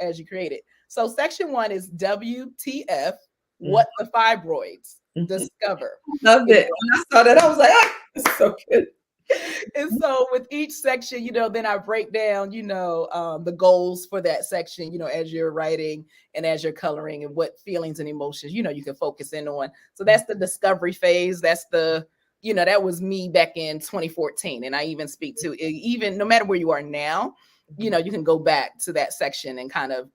Speaker 2: as you create it. So section 1 is WTF, what the fibroids discover.
Speaker 1: Love it. When I saw that, I was like, it's so good.
Speaker 2: And so with each section, then I break down, the goals for that section, as you're writing and as you're coloring, and what feelings and emotions, you can focus in on. So that's the discovery phase. That's that was me back in 2014. And I even speak to it, even no matter where you are now, you can go back to that section and kind of,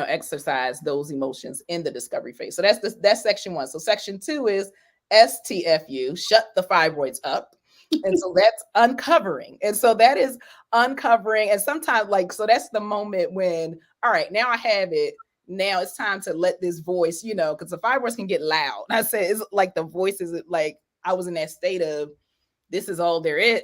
Speaker 2: exercise those emotions in the discovery phase. So that's section 1. So section 2 is STFU, shut the fibroids up. And so that's uncovering. And so that is uncovering. And sometimes, so that's the moment when, all right, now I have it. Now it's time to let this voice, because the fibroids can get loud. And I said, it's like the voice is like, I was in that state of, this is all there is,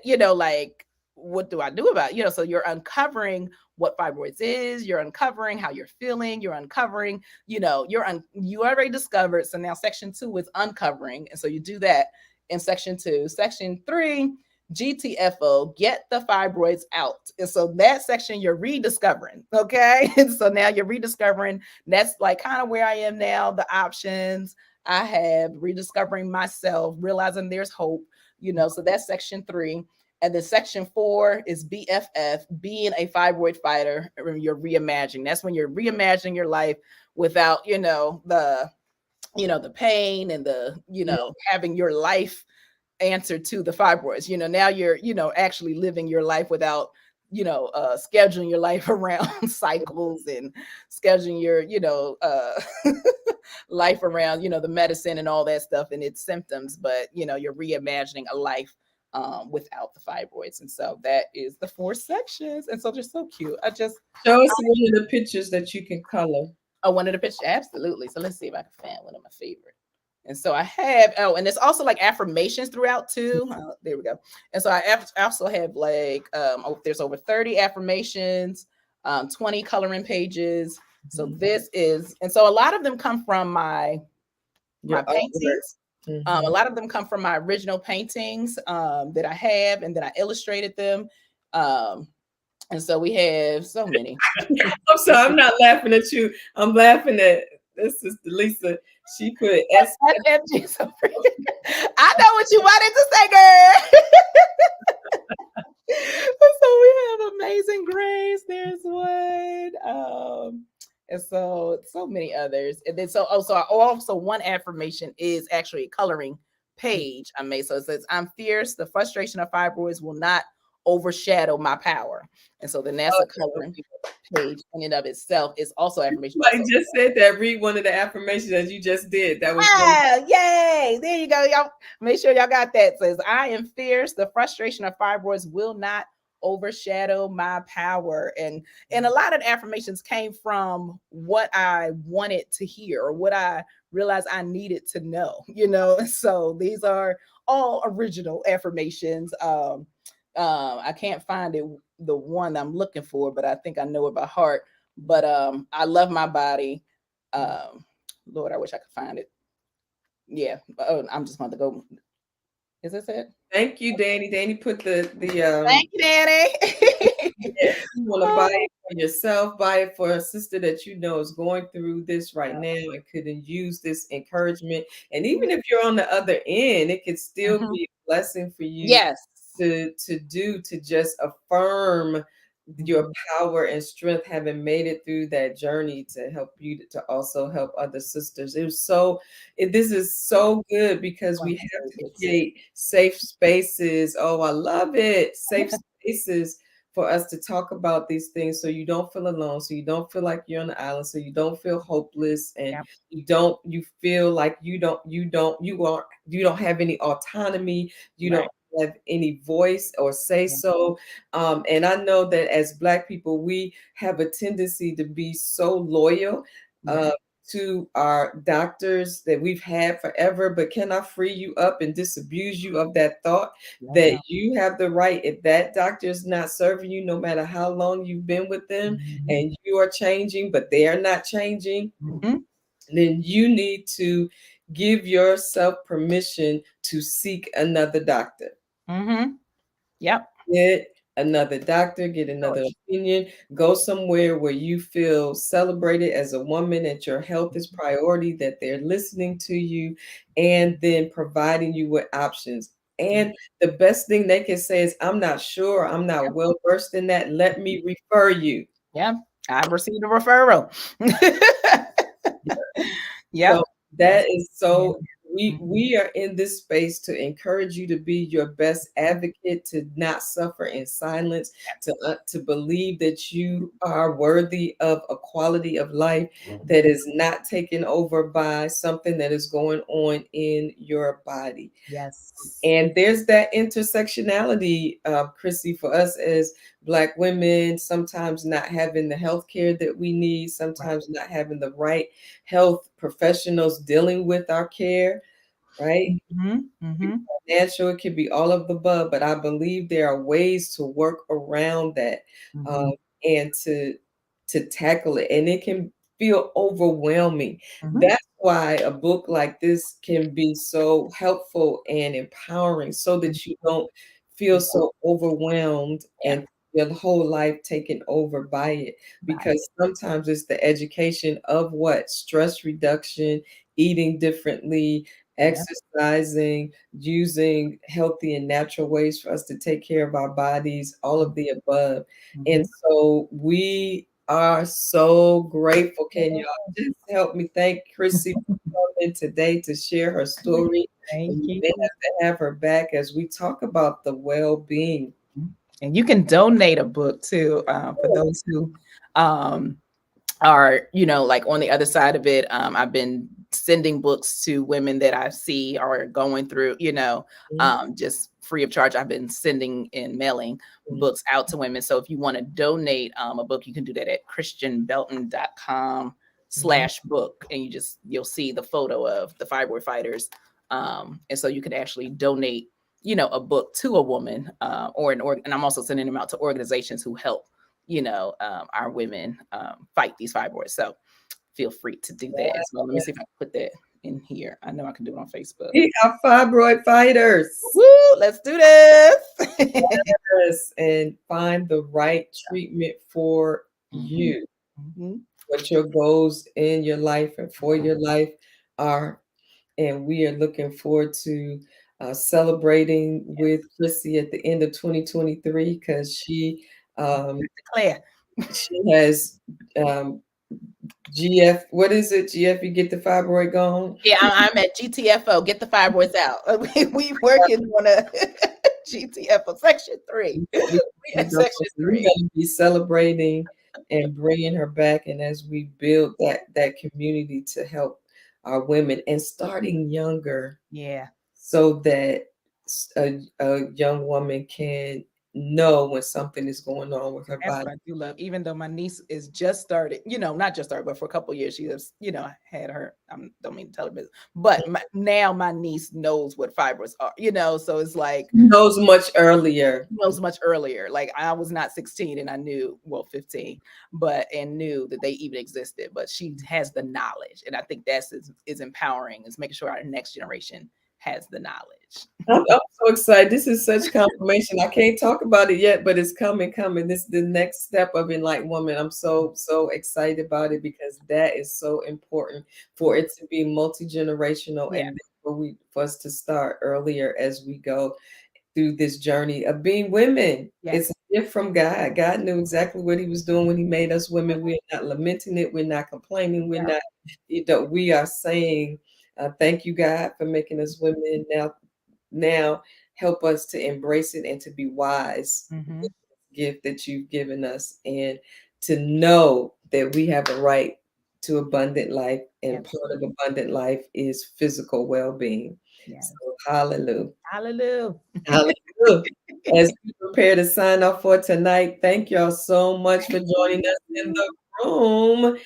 Speaker 2: what do I do about it? So you're uncovering what fibroids is, you're uncovering how you're feeling, you're uncovering, you already discovered. So now section 2 is uncovering. And so you do that in section 2. Section 3, GTFO, get the fibroids out. And so that section you're rediscovering. Okay. And so now you're rediscovering. That's like kind of where I am now, the options I have, rediscovering myself, realizing there's hope, so that's section 3. And then section 4 is BFF, being a fibroid fighter. You're reimagining. That's when you're reimagining your life without, the pain and the, having your life answer to the fibroids. Now you're, actually living your life without, scheduling your life around cycles and scheduling your, life around, the medicine and all that stuff and its symptoms. But, you're reimagining a life without the fibroids. And so that is the 4 sections. And so they're so cute. Show us
Speaker 1: one of the pictures that you can color.
Speaker 2: Oh, one of the pictures. Absolutely. So let's see if I can find one of my favorite. And so I have, and it's also like affirmations throughout too. There we go. And so I also have there's over 30 affirmations, 20 coloring pages. So this is, and so a lot of them come from my paintings. A lot of them come from my original paintings that I have, and then I illustrated them. And so we have so many.
Speaker 1: I'm sorry, I'm not laughing at you. I'm laughing at this is Lisa. She put
Speaker 2: SFG. I know what you wanted to say, girl. So we have Amazing Grace. There's one. And so many others. And then also one affirmation is actually a coloring page I made. So it says, I'm fierce. The frustration of fibroids will not overshadow my power. And so the NASA coloring page in and of itself is also affirmation.
Speaker 1: I just said that. Read one of the affirmations that you just did. That was
Speaker 2: yay. There you go. Y'all make sure y'all got that. It says, I am fierce. The frustration of fibroids will not overshadow my power. And a lot of the affirmations came from what I wanted to hear or what I realized I needed to know, So these are all original affirmations. I can't find the one I'm looking for, but I think I know it by heart. But I love my body. Lord, I wish I could find it. Yeah. Oh, I'm just going to go. Is this it?
Speaker 1: Thank you, Danny. Danny put the
Speaker 2: Thank you, Danny.
Speaker 1: yeah, you want to buy
Speaker 2: Oh,
Speaker 1: it for yourself, buy it for a sister that you know is going through this right
Speaker 2: yeah.
Speaker 1: now and couldn't use this encouragement. And even if you're on the other end, it could still
Speaker 2: Mhm.
Speaker 1: be a blessing for you
Speaker 2: Yes.
Speaker 1: to just affirm your
Speaker 2: Mhm.
Speaker 1: power and strength, having made it through that journey, to help you to also help other sisters. This is so good because
Speaker 2: One
Speaker 1: we
Speaker 2: of my
Speaker 1: have to
Speaker 2: favorites.
Speaker 1: create safe spaces. Oh, I love it. Safe spaces for us to talk about these things, so you don't feel alone, so you don't feel like you're on the island, so you don't feel hopeless, and
Speaker 2: Yep.
Speaker 1: you feel like you don't have any autonomy, you don't
Speaker 2: Right.
Speaker 1: have any voice or say
Speaker 2: Yeah.
Speaker 1: so. And I know that as Black people, we have a tendency to be so loyal
Speaker 2: Yeah.
Speaker 1: uh, to our doctors that we've had forever. But can I free you up and disabuse you of that thought
Speaker 2: Let
Speaker 1: that
Speaker 2: go.
Speaker 1: you have the right, if that doctor is not serving you, no matter how long you've been with them,
Speaker 2: Mhm.
Speaker 1: and you are changing, but they are not changing,
Speaker 2: Mhm.
Speaker 1: then you need to give yourself permission to seek another doctor.
Speaker 2: Mhm. Yep.
Speaker 1: Get another doctor, get another
Speaker 2: Choice.
Speaker 1: opinion, go somewhere where you feel celebrated as a woman, that your health is priority, that they're listening to you, and then providing you with options.
Speaker 2: Yeah.
Speaker 1: And the best thing they can say is, I'm not sure, I'm not well versed in that. Let me refer you.
Speaker 2: Yeah. I've received a referral.
Speaker 1: So
Speaker 2: Yep. That's
Speaker 1: that is
Speaker 2: yeah.
Speaker 1: so
Speaker 2: Mhm.
Speaker 1: we are in this space to encourage you to be your best advocate, to not suffer in silence, to believe that you are worthy of a quality of life that is not taken over by something that is going on in your body.
Speaker 2: Yes.
Speaker 1: And there's that intersectionality, Chrissy, for us as Black women, sometimes not having the health care that we need,
Speaker 2: Right.
Speaker 1: sometimes not having the right health professionals dealing with our care, right?
Speaker 2: Mhm. Mhm.
Speaker 1: Financial, it could be all of the above, but I believe there are ways to work around that,
Speaker 2: Mhm.
Speaker 1: and to tackle it. And it can feel overwhelming.
Speaker 2: Mhm.
Speaker 1: That's why a book like this can be so helpful and empowering, so that you don't feel
Speaker 2: Yeah.
Speaker 1: so overwhelmed
Speaker 2: Yeah.
Speaker 1: and your whole life taken over by it.
Speaker 2: Right.
Speaker 1: Because sometimes it's the education of what? Stress reduction, eating differently,
Speaker 2: Yeah.
Speaker 1: exercising, using healthy and natural ways for us to take care of our bodies, all of the above. And
Speaker 2: Mhm.
Speaker 1: so we are so grateful. Can y'all just help me thank Chrissy for coming today to share her story?
Speaker 2: Thank
Speaker 1: And you
Speaker 2: you.
Speaker 1: may have to have her back as we talk about the well-being.
Speaker 2: And you can donate a book too, for those who um, are, like on the other side of it. I've been sending books to women that I see are going through,
Speaker 1: Mhm,
Speaker 2: just free of charge. I've been sending and mailing
Speaker 1: mhm,
Speaker 2: books out to women. So if you want to donate a book, you can do that at christianbelton.com
Speaker 1: mhm.
Speaker 2: slash book. And you'll see the photo of the Fibroid Fighters. And so you can actually donate, a book to a woman, and I'm also sending them out to organizations who help our women fight these fibroids. So feel free to do that as well. Let me see if I can put that in here. I know I can do it on Facebook.
Speaker 1: We are Fibroid Fighters.
Speaker 2: Woo, let's do this.
Speaker 1: Yes, and find the right treatment for
Speaker 2: Mhm,
Speaker 1: you.
Speaker 2: mhm.
Speaker 1: What your goals in your life and for your life are. And we are looking forward to celebrating with Chrissy at the end of 2023, because
Speaker 2: Declare.
Speaker 1: she has GF. What is it? GF, you get the fibroid gone.
Speaker 2: Yeah, I'm at GTFO. Get the fibroids out. We working on a GTFO section 3. We at section
Speaker 1: We're
Speaker 2: 3.
Speaker 1: going to be celebrating and bringing her back, and as we build that community to help our women, and starting younger,
Speaker 2: Yeah.
Speaker 1: so that a young woman can know when something is going on with her
Speaker 2: That's
Speaker 1: body.
Speaker 2: what I do love. Even though my niece is just started, not just started, but for a couple of years, she has, had her. I don't mean to tell her business, but now my niece knows what fibers are. So it's like
Speaker 1: Knows much earlier.
Speaker 2: knows much earlier. Like I was not 16 and I knew, well, 15, and knew that they even existed. But she has the knowledge, and I think is empowering. Is making sure our next generation has the knowledge.
Speaker 1: I'm so excited. This is such confirmation. I can't talk about it yet, but it's coming, coming. This is the next step of Enlightened Woman. I'm so excited about it because that is so important for it to be multi-generational
Speaker 2: Yeah.
Speaker 1: and for us to start earlier as we go through this journey of being women.
Speaker 2: Yes.
Speaker 1: It's a gift from God. God knew exactly what he was doing when he made us women. We're not lamenting it. We're not complaining. We're not, we are saying, thank you, God, for making us women. Now help us to embrace it and to be wise
Speaker 2: Mm-hmm.
Speaker 1: with this gift that you've given us and to know that we have a right to abundant life, and
Speaker 2: Yes.
Speaker 1: part of abundant life is physical well-being. So
Speaker 2: Yes.
Speaker 1: hallelujah.
Speaker 2: Hallelujah.
Speaker 1: Hallelujah. As we prepare to sign off for tonight, thank y'all so much for joining us in the room.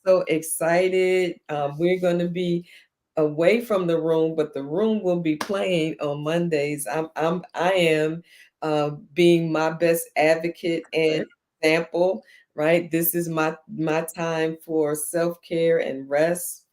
Speaker 1: So excited. We're going to be away from the room, but the room will be playing on Mondays. I am being my best advocate and example. Right, this is my time for self-care and rest.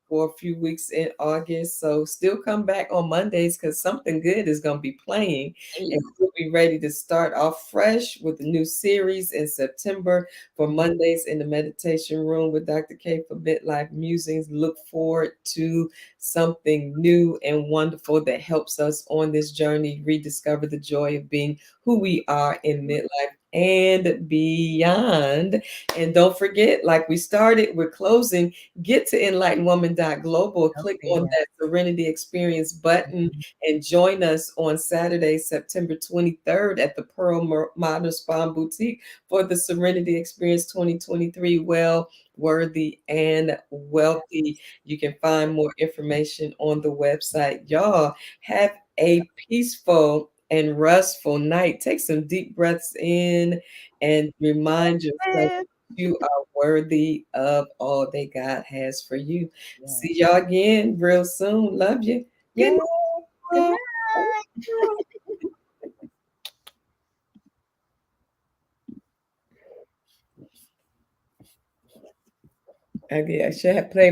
Speaker 1: For a few weeks in August, so still come back on Mondays because something good is going to be playing, and we'll be ready to start off fresh with a new series in September for Mondays in the meditation room with Dr. K for Midlife Musings. Look forward to something new and wonderful that helps us on this journey, rediscover the joy of being who we are in midlife and beyond. And don't forget, like we started, we're closing. Get to enlightenedwoman.global, click on that Serenity Experience button, and join us on Saturday, September 23rd at the Pearl Modern Spa Boutique for the Serenity Experience 2023. Well, worthy and wealthy. You can find more information on the website. Y'all have a peaceful and restful night. Take some deep breaths in and remind yourself you are worthy of all that God has for you. See y'all again real soon. Love you. Good
Speaker 2: Yay. Good
Speaker 1: night.
Speaker 2: night.
Speaker 1: Okay, I should have played